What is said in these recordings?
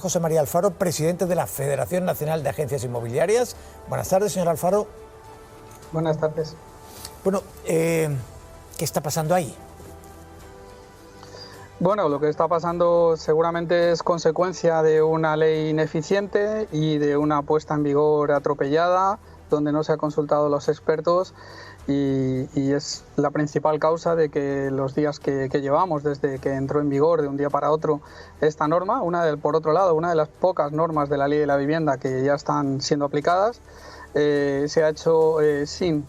José María Alfaro, presidente de la Federación Nacional de Agencias Inmobiliarias. Buenas tardes, señor Alfaro. Buenas tardes. Bueno, ¿qué está pasando ahí? Bueno, lo que está pasando seguramente es consecuencia de una ley ineficiente y de una puesta en vigor atropellada, donde no se ha consultado a los expertos y es la principal causa de que los días que llevamos desde que entró en vigor de un día para otro esta norma, por otro lado, una de las pocas normas de la Ley de la Vivienda que ya están siendo aplicadas, se ha hecho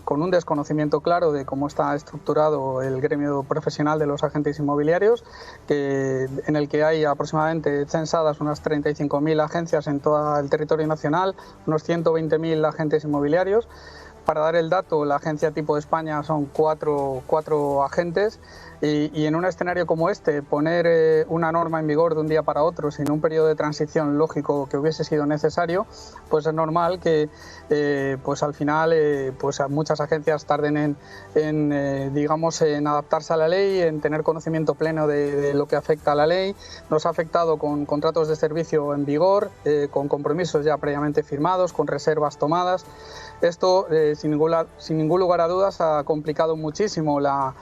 con un desconocimiento claro de cómo está estructurado el gremio profesional de los agentes inmobiliarios, en el que hay aproximadamente censadas unas 35.000 agencias en todo el territorio nacional, unos 120.000 agentes inmobiliarios. Para dar el dato, la agencia tipo de España son cuatro agentes y en un escenario como este, poner una norma en vigor de un día para otro sin un periodo de transición lógico que hubiese sido necesario, pues es normal que pues al final pues muchas agencias tarden en adaptarse a la ley, en tener conocimiento pleno de lo que afecta a la ley. Nos ha afectado con contratos de servicio en vigor, con compromisos ya previamente firmados, con reservas tomadas. Esto, sin ningún lugar a dudas, ha complicado muchísimo la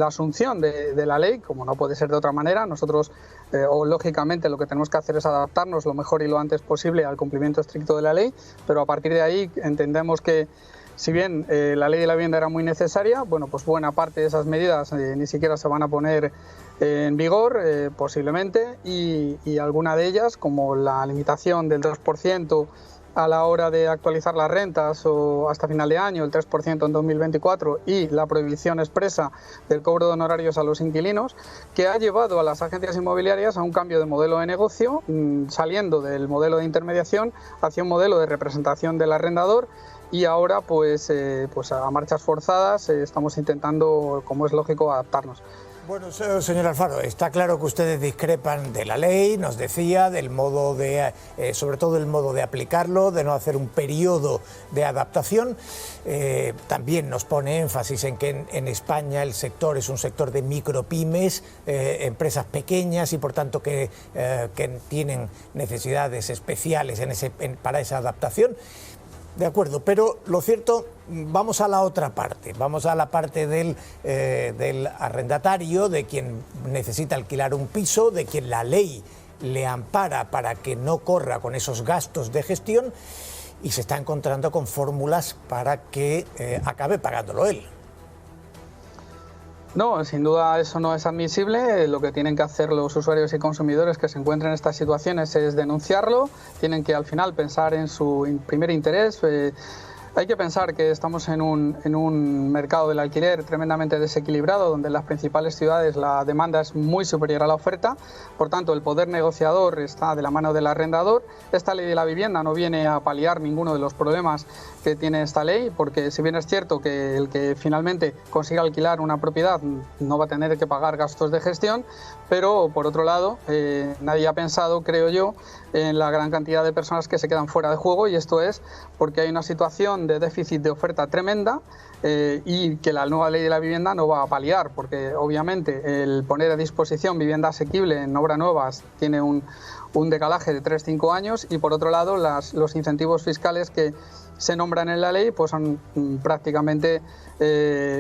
asunción de la ley, como no puede ser de otra manera. Nosotros, lógicamente, lo que tenemos que hacer es adaptarnos lo mejor y lo antes posible al cumplimiento estricto de la ley, pero a partir de ahí entendemos que, si bien la ley de la vivienda era muy necesaria, bueno, pues buena parte de esas medidas ni siquiera se van a poner en vigor, posiblemente, y alguna de ellas, como la limitación del 2% a la hora de actualizar las rentas o hasta final de año, el 3% en 2024, y la prohibición expresa del cobro de honorarios a los inquilinos, que ha llevado a las agencias inmobiliarias a un cambio de modelo de negocio, saliendo del modelo de intermediación hacia un modelo de representación del arrendador. Y ahora, pues a marchas forzadas, estamos intentando, como es lógico, adaptarnos. Bueno, señor Alfaro, está claro que ustedes discrepan de la ley, nos decía, del modo de, sobre todo el modo de aplicarlo, de no hacer un periodo de adaptación. También nos pone énfasis en que en España el sector es un sector de micropymes, empresas pequeñas y por tanto que tienen necesidades especiales para esa adaptación. De acuerdo, pero lo cierto, vamos a la otra parte, vamos a la parte del arrendatario, de quien necesita alquilar un piso, de quien la ley le ampara para que no corra con esos gastos de gestión y se está encontrando con fórmulas para que acabe pagándolo él. No, sin duda eso no es admisible. Lo que tienen que hacer los usuarios y consumidores que se encuentren en estas situaciones es denunciarlo. Tienen que al final pensar en su primer interés. Hay que pensar que estamos en un mercado del alquiler tremendamente desequilibrado, donde en las principales ciudades la demanda es muy superior a la oferta. Por tanto, el poder negociador está de la mano del arrendador. Esta ley de la vivienda no viene a paliar ninguno de los problemas que tiene esta ley, porque si bien es cierto que el que finalmente consiga alquilar una propiedad no va a tener que pagar gastos de gestión, pero por otro lado nadie ha pensado, creo yo, en la gran cantidad de personas que se quedan fuera de juego, y esto es porque hay una situación de déficit de oferta tremenda y que la nueva ley de la vivienda no va a paliar, porque obviamente el poner a disposición vivienda asequible en obras nuevas tiene un decalaje de 3-5 años, y por otro lado los incentivos fiscales que se nombran en la ley pues son prácticamente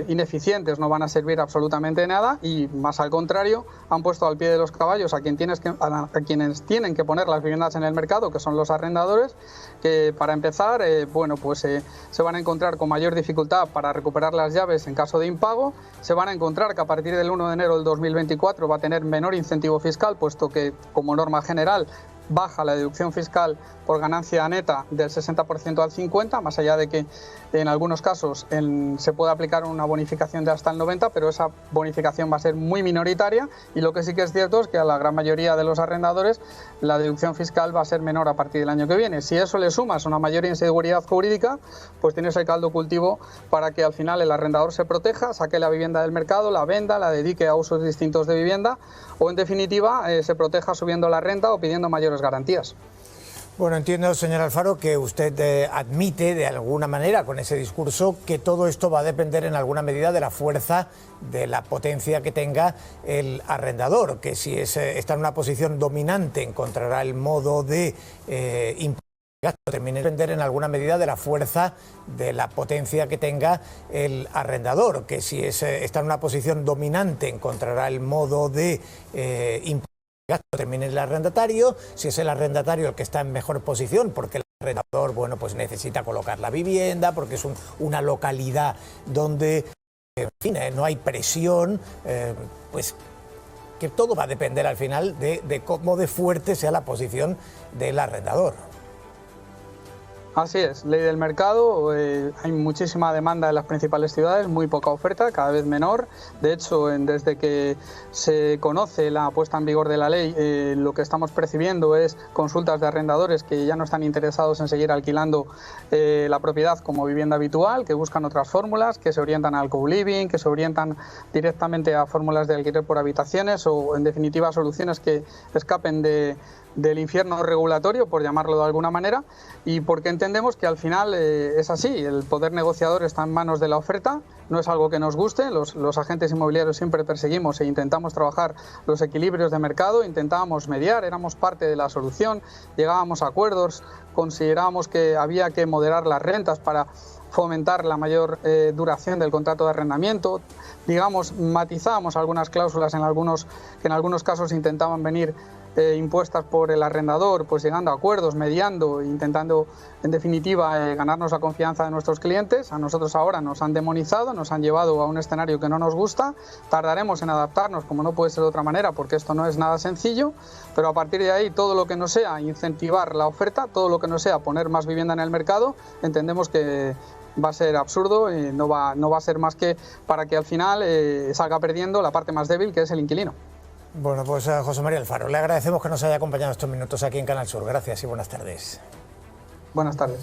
ineficientes, no van a servir absolutamente de nada, y más al contrario han puesto al pie de los caballos a quienes tienen que poner las viviendas en el mercado, que son los arrendadores, que para empezar se van a encontrar con mayor dificultad para recuperar las llaves en caso de impago. Se van a encontrar que a partir del 1 de enero del 2024 va a tener menor incentivo fiscal, puesto que como norma general baja la deducción fiscal por ganancia neta del 60% al 50%, más allá de que en algunos casos se puede aplicar una bonificación de hasta el 90%, pero esa bonificación va a ser muy minoritaria, y lo que sí que es cierto es que a la gran mayoría de los arrendadores la deducción fiscal va a ser menor a partir del año que viene. Si eso le sumas una mayor inseguridad jurídica, pues tienes el caldo cultivo para que al final el arrendador se proteja, saque la vivienda del mercado, la venda, la dedique a usos distintos de vivienda, o en definitiva se proteja subiendo la renta o pidiendo mayores garantías. Bueno, entiendo, señor Alfaro, que usted admite de alguna manera con ese discurso que todo esto va a depender en alguna medida de la fuerza, de la potencia que tenga el arrendador, que si está en una posición dominante encontrará el modo de termine de depender en alguna medida de la fuerza, de la potencia que tenga el arrendador, que si está en una posición dominante encontrará el modo de termine el arrendatario, si es el arrendatario el que está en mejor posición, porque el arrendador, bueno, pues necesita colocar la vivienda, porque es una localidad donde, en fin, no hay presión, pues que todo va a depender al final de cómo de fuerte sea la posición del arrendador. Así es, ley del mercado, hay muchísima demanda en las principales ciudades, muy poca oferta, cada vez menor. De hecho, desde que se conoce la puesta en vigor de la ley, lo que estamos percibiendo es consultas de arrendadores que ya no están interesados en seguir alquilando la propiedad como vivienda habitual, que buscan otras fórmulas, que se orientan al co-living, que se orientan directamente a fórmulas de alquiler por habitaciones o, en definitiva, soluciones que escapen del infierno regulatorio, por llamarlo de alguna manera, y porque entendemos que al final es así, el poder negociador está en manos de la oferta, no es algo que nos guste, los agentes inmobiliarios siempre perseguimos e intentamos trabajar los equilibrios de mercado, intentábamos mediar, éramos parte de la solución, llegábamos a acuerdos, considerábamos que había que moderar las rentas para fomentar la mayor duración del contrato de arrendamiento, digamos, matizábamos algunas cláusulas que en algunos casos intentaban venir impuestas por el arrendador, pues llegando a acuerdos, mediando, intentando en definitiva ganarnos la confianza de nuestros clientes. A nosotros ahora nos han demonizado, nos han llevado a un escenario que no nos gusta, tardaremos en adaptarnos como no puede ser de otra manera porque esto no es nada sencillo, pero a partir de ahí todo lo que no sea incentivar la oferta, todo lo que no sea poner más vivienda en el mercado, entendemos que va a ser absurdo y no va a ser más que para que al final salga perdiendo la parte más débil, que es el inquilino. Bueno, pues a José María Alfaro, le agradecemos que nos haya acompañado estos minutos aquí en Canal Sur. Gracias y buenas tardes. Buenas tardes.